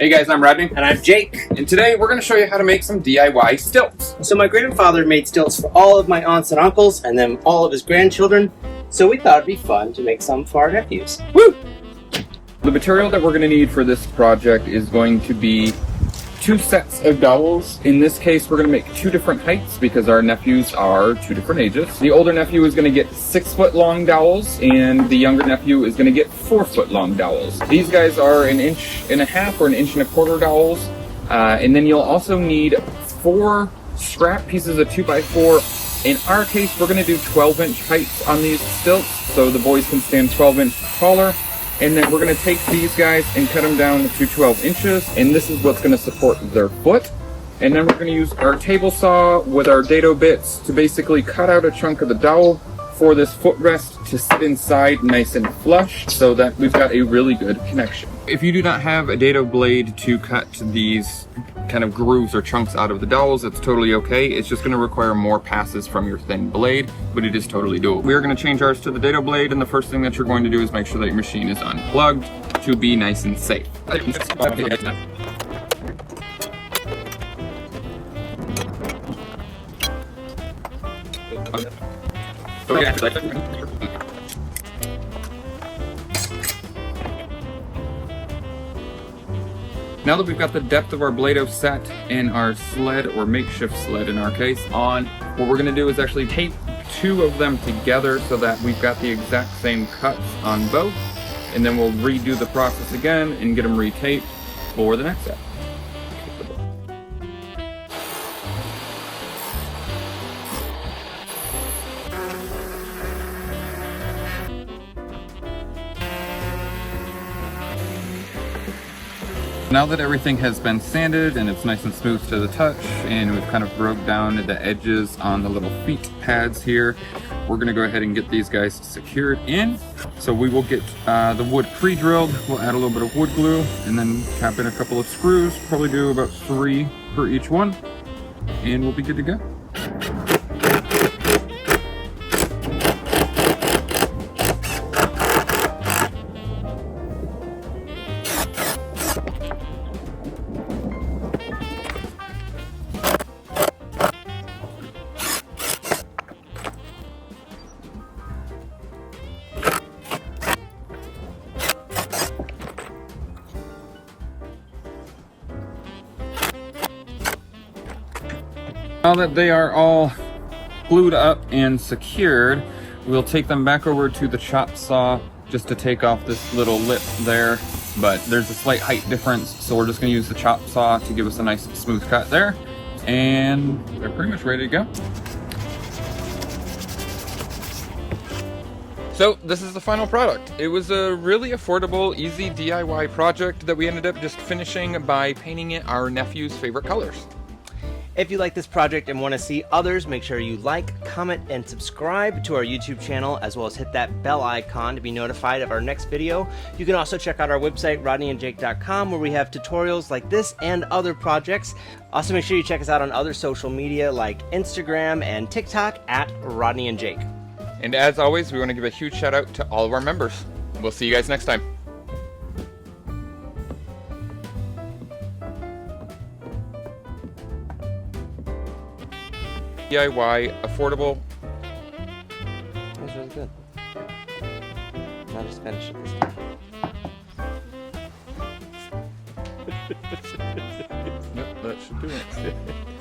Hey guys, I'm Rodney. And I'm Jake. And today we're going to show you how to make some DIY stilts. So my grandfather made stilts for all of my aunts and uncles and then all of his grandchildren. So we thought it'd be fun to make some for our nephews. Woo! The material that we're going to need for this project is going to be 2 sets of dowels. In this case, we're going to make 2 different heights because our nephews are 2 different ages. The older nephew is going to get 6-foot long dowels and the younger nephew is going to get 4-foot long dowels. These guys are 1.5 inches or 1.25 inches dowels. And then you'll also need 4 scrap pieces of 2x4. In our case, we're going to do 12-inch heights on these stilts so the boys can stand 12 inches taller. And then we're going to take these guys and cut them down to 12 inches. And this is what's going to support their foot. And then we're going to use our table saw with our dado bits to basically cut out a chunk of the dowel for this footrest to sit inside nice and flush so that we've got a really good connection. If you do not have a dado blade to cut these kind of grooves or chunks out of the dowels, it's totally okay. It's just going to require more passes from your thin blade, but it is totally doable. We are going to change ours to the dado blade, and the first thing that you're going to do is make sure that your machine is unplugged to be nice and safe. Now that we've got the depth of our Blado set and our sled, or makeshift sled in our case, on, what we're going to do is actually tape 2 of them together so that we've got the exact same cuts on both, and then we'll redo the process again and get them retaped for the next set. Now that everything has been sanded and it's nice and smooth to the touch, and we've kind of broke down the edges on the little feet pads here, we're going to go ahead and get these guys secured in. So we will get the wood pre-drilled. We'll add a little bit of wood glue and then tap in a couple of screws, probably do about 3 per each one, and we'll be good to go. Now that they are all glued up and secured, we'll take them back over to the chop saw just to take off this little lip there, but there's a slight height difference, so we're just going to use the chop saw to give us a nice smooth cut there, and they're pretty much ready to go. So this is the final product. It was a really affordable, easy DIY project that we ended up just finishing by painting it our nephew's favorite colors. If you like this project and want to see others, make sure you like, comment, and subscribe to our YouTube channel, as well as hit that bell icon to be notified of our next video. You can also check out our website, rodneyandjake.com, where we have tutorials like this and other projects. Also, make sure you check us out on other social media like Instagram and TikTok at Rodney and Jake. And as always, we want to give a huge shout out to all of our members. We'll see you guys next time. DIY, affordable. That was really good. I'll just finish it this time. Yep, that should do it.